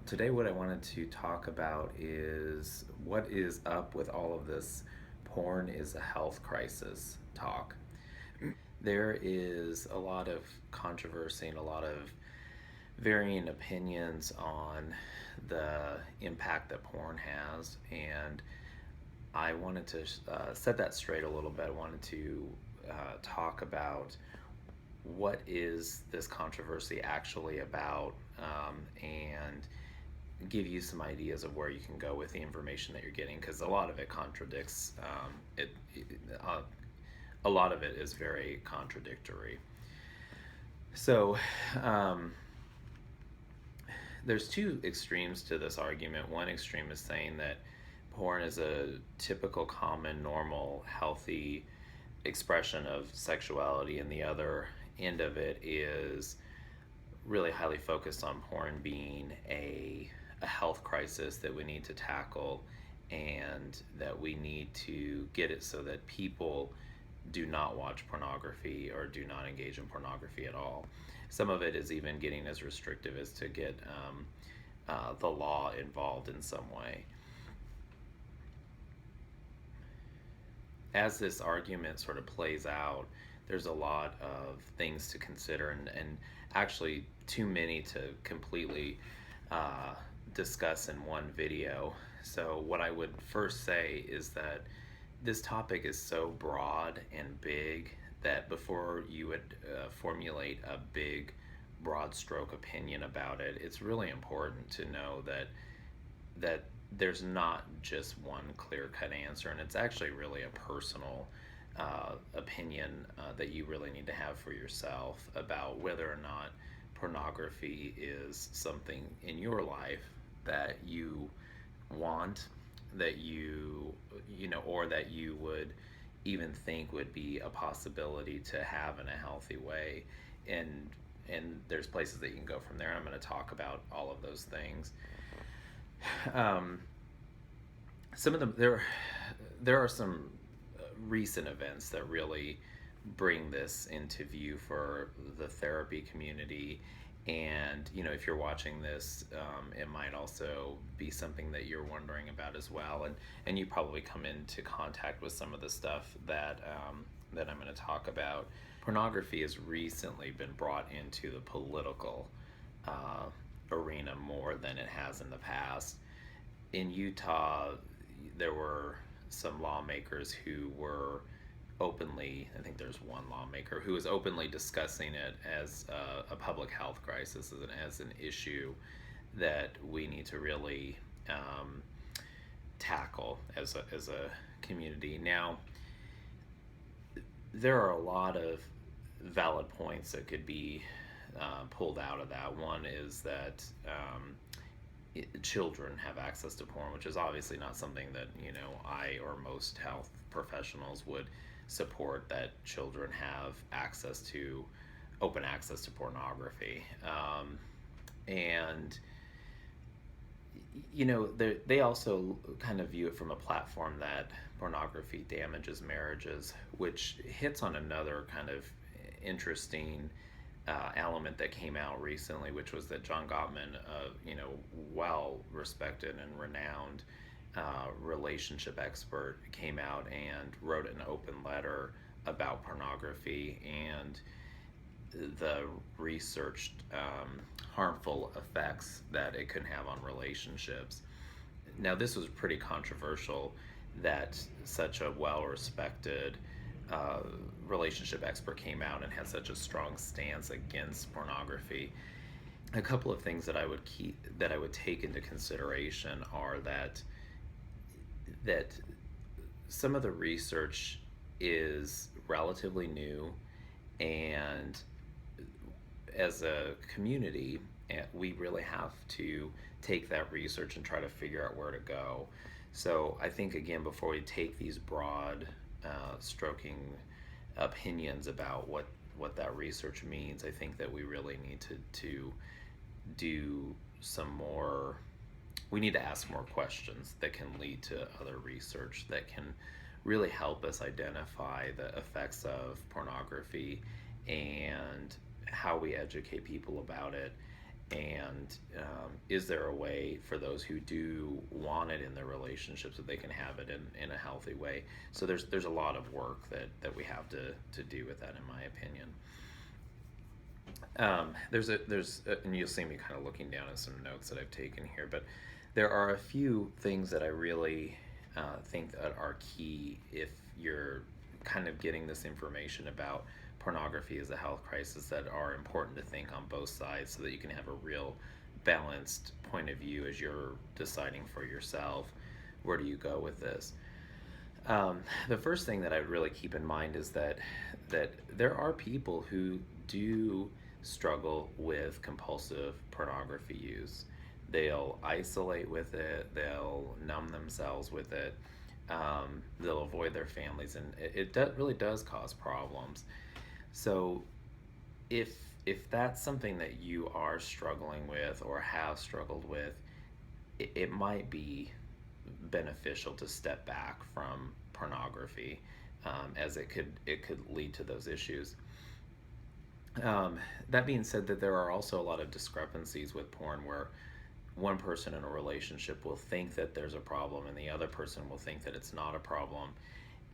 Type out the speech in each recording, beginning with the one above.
Today, what I wanted to talk about is what is up with all of this porn is a health crisis talk. There is a lot of controversy and a lot of varying opinions on the impact that porn has, and I wanted to set that straight a little bit. I wanted to talk about what is this controversy actually about, and give you some ideas of where you can go with the information that you're getting, because a lot of it contradicts a lot of it is very contradictory. So there's two extremes to this argument. One extreme is saying that porn is a typical, common, normal, healthy expression of sexuality, and the other end of it is really highly focused on porn being a health crisis that we need to tackle, and that we need to get it so that people do not watch pornography or do not engage in pornography at all. Some of it is even getting as restrictive as to get the law involved in some way. As this argument sort of plays out, there's a lot of things to consider, and actually too many to completely discuss in one video. So what I would first say is that this topic is so broad and big that before you would formulate a big broad stroke opinion about it, it's really important to know that there's not just one clear-cut answer, and it's actually really a personal opinion that you really need to have for yourself about whether or not pornography is something in your life that you want, that or that you would even think would be a possibility to have in a healthy way. And there's places that you can go from there. I'm going to talk about all of those things. Some of them, there are some recent events that really bring this into view for the therapy community. And if you're watching this, it might also be something that you're wondering about as well, and you probably come into contact with some of the stuff that I'm going to talk about. Pornography has recently been brought into the political arena more than it has in the past. In Utah, there were some lawmakers who were openly, I think there's one lawmaker who is openly discussing it as a public health crisis, as an issue that we need to really tackle as a community. Now, there are a lot of valid points that could be pulled out of that. One is that children have access to porn, which is obviously not something that I or most health professionals would support, that children have open access to pornography. And they also kind of view it from a platform that pornography damages marriages, which hits on another kind of interesting element that came out recently, which was that John Gottman, well respected and renowned relationship expert, came out and wrote an open letter about pornography and the researched harmful effects that it can have on relationships. Now, this was pretty controversial that such a well-respected relationship expert came out and had such a strong stance against pornography. A couple of things that I would take into consideration are that some of the research is relatively new, and as a community, we really have to take that research and try to figure out where to go. So I think, again, before we take these broad stroking opinions about what that research means, I think that we really need to do some more. We need to ask more questions that can lead to other research that can really help us identify the effects of pornography and how we educate people about it, And is there a way for those who do want it in their relationships that they can have it in a healthy way? So there's a lot of work that we have to do with that, in my opinion. And you'll see me kind of looking down at some notes that I've taken here, but there are a few things that I really think that are key if you're kind of getting this information about pornography as a health crisis, that are important to think on both sides, so that you can have a real balanced point of view as you're deciding for yourself, where do you go with this. The first thing that I really keep in mind is that there are people who do struggle with compulsive pornography use. They'll isolate with it, they'll numb themselves with it, they'll avoid their families, and really does cause problems. So if if that's something that you are struggling with or have struggled with, it might be beneficial to step back from pornography, as it could lead to those issues. That being said, that there are also a lot of discrepancies with porn, where one person in a relationship will think that there's a problem and the other person will think that it's not a problem,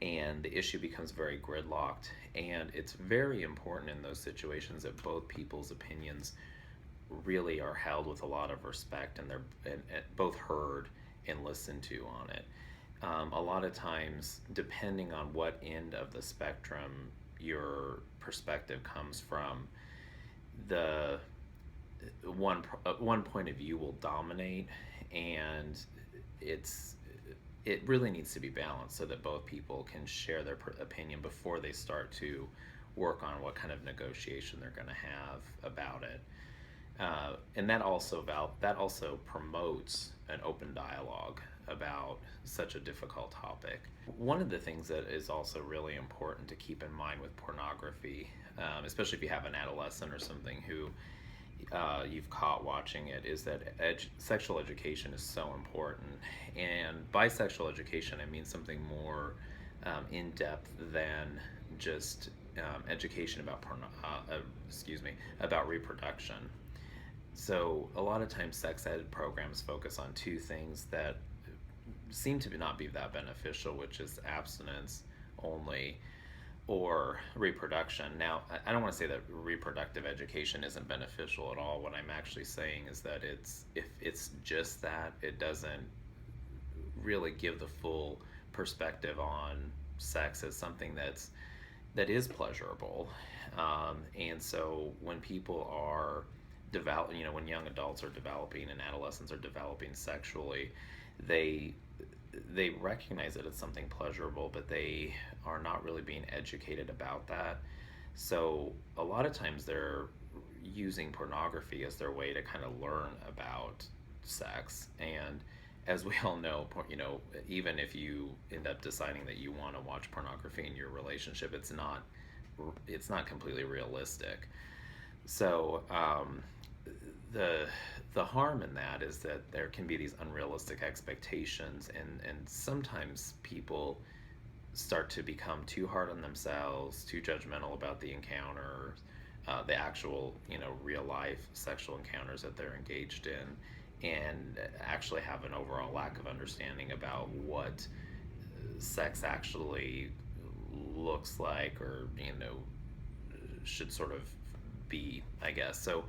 and the issue becomes very gridlocked. And it's very important in those situations that both people's opinions really are held with a lot of respect, and and both heard and listened to on it. A lot of times, depending on what end of the spectrum your perspective comes from, the one point of view will dominate, and it really needs to be balanced so that both people can share their opinion before they start to work on what kind of negotiation they're going to have about it. And that also promotes an open dialogue about such a difficult topic. One of the things that is also really important to keep in mind with pornography, especially if you have an adolescent or something who you've caught watching it, is that sexual education is so important. And by sexual education, I mean something more in depth than just education about about reproduction. So a lot of times sex ed programs focus on two things that seem to not be that beneficial, which is abstinence only or reproduction. Now, I don't want to say that reproductive education isn't beneficial at all. What I'm actually saying is that if it's just that, it doesn't really give the full perspective on sex as something that is pleasurable. And so when people are when young adults are developing and adolescents are developing sexually, they recognize that it's something pleasurable, but they are not really being educated about that. So a lot of times they're using pornography as their way to kind of learn about sex. And as we all know, even if you end up deciding that you want to watch pornography in your relationship, it's not completely realistic. So the harm in that is that there can be these unrealistic expectations, and sometimes people start to become too hard on themselves, too judgmental about the encounters, the actual real life sexual encounters that they're engaged in, and actually have an overall lack of understanding about what sex actually looks like, or should sort of be, I guess. So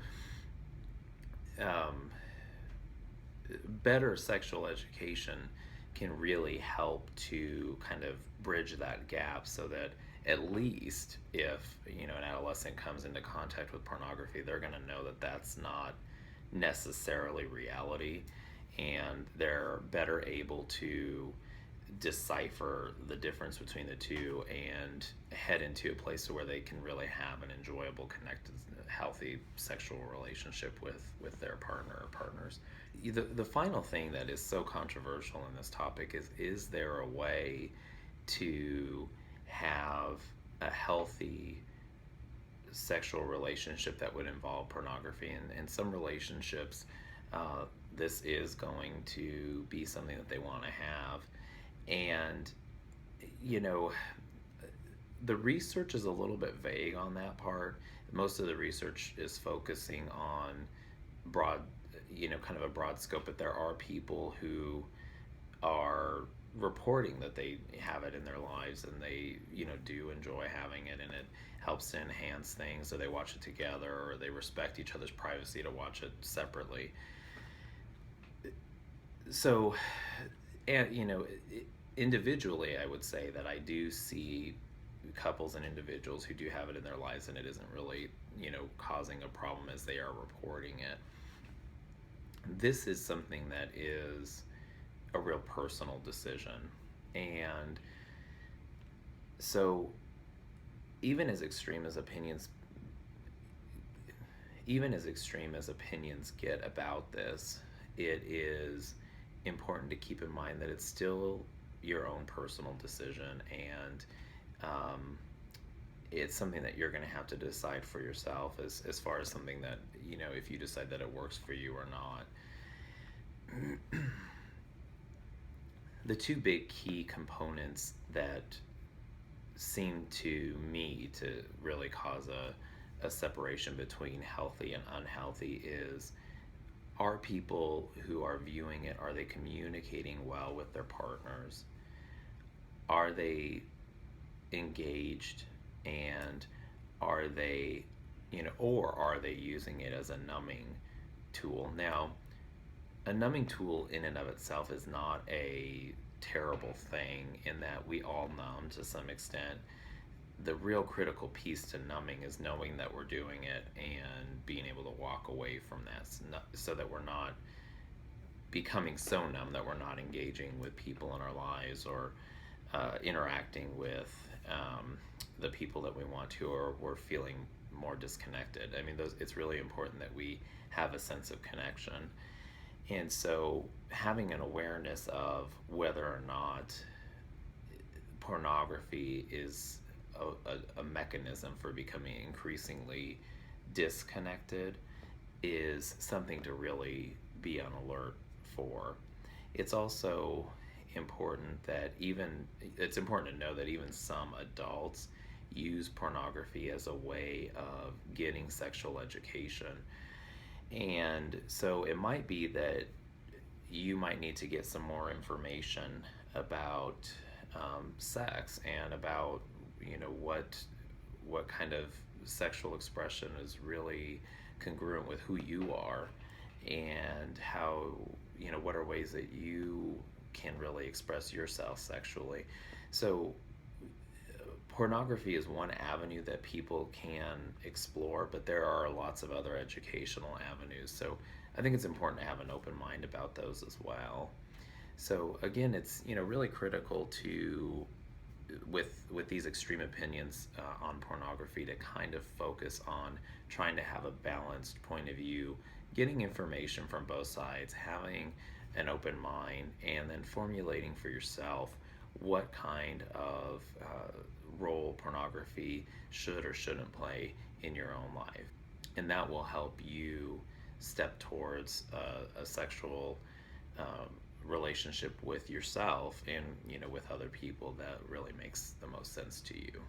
better sexual education can really help to kind of bridge that gap, so that at least if an adolescent comes into contact with pornography, they're going to know that that's not necessarily reality, and they're better able to decipher the difference between the two and head into a place where they can really have an enjoyable, connected, healthy sexual relationship with their partner or partners. The final thing that is so controversial in this topic is there a way to have a healthy sexual relationship that would involve pornography? And in some relationships, this is going to be something that they want to have. And the research is a little bit vague on that part. Most of the research is focusing on broad, kind of a broad scope, but there are people who are reporting that they have it in their lives, and they do enjoy having it, and it helps to enhance things, so they watch it together, or they respect each other's privacy to watch it separately. So, and individually, I would say that I do see couples and individuals who do have it in their lives, and it isn't really causing a problem as they are reporting it. This is something that is a real personal decision. And so even as extreme as opinions get about this, it is important to keep in mind that it's still your own personal decision, and it's something that you're going to have to decide for yourself, as far as something that, if you decide that it works for you or not. The two big key components that seem to me to really cause a separation between healthy and unhealthy is, are people who are viewing it, are they communicating well with their partners? Are they engaged, and are they, or are they using it as a numbing tool? Now, a numbing tool in and of itself is not a terrible thing, in that we all numb to some extent. The real critical piece to numbing is knowing that we're doing it and being able to walk away from that, so that we're not becoming so numb that we're not engaging with people in our lives, or interacting with the people that we want to, or we're feeling more disconnected. I mean, it's really important that we have a sense of connection. And so having an awareness of whether or not pornography is a mechanism for becoming increasingly disconnected is something to really be on alert for. It's also important it's important to know that even some adults use pornography as a way of getting sexual education. And so it might be that you might need to get some more information about sex, and about what kind of sexual expression is really congruent with who you are, and how what are ways that you can really express yourself sexually. So pornography is one avenue that people can explore, but there are lots of other educational avenues. So I think it's important to have an open mind about those as well. So again, it's really critical to, with these extreme opinions on pornography, to kind of focus on trying to have a balanced point of view, getting information from both sides, having an open mind, and then formulating for yourself what kind of role pornography should or shouldn't play in your own life. And that will help you step towards a sexual relationship with yourself, and with other people that really makes the most sense to you.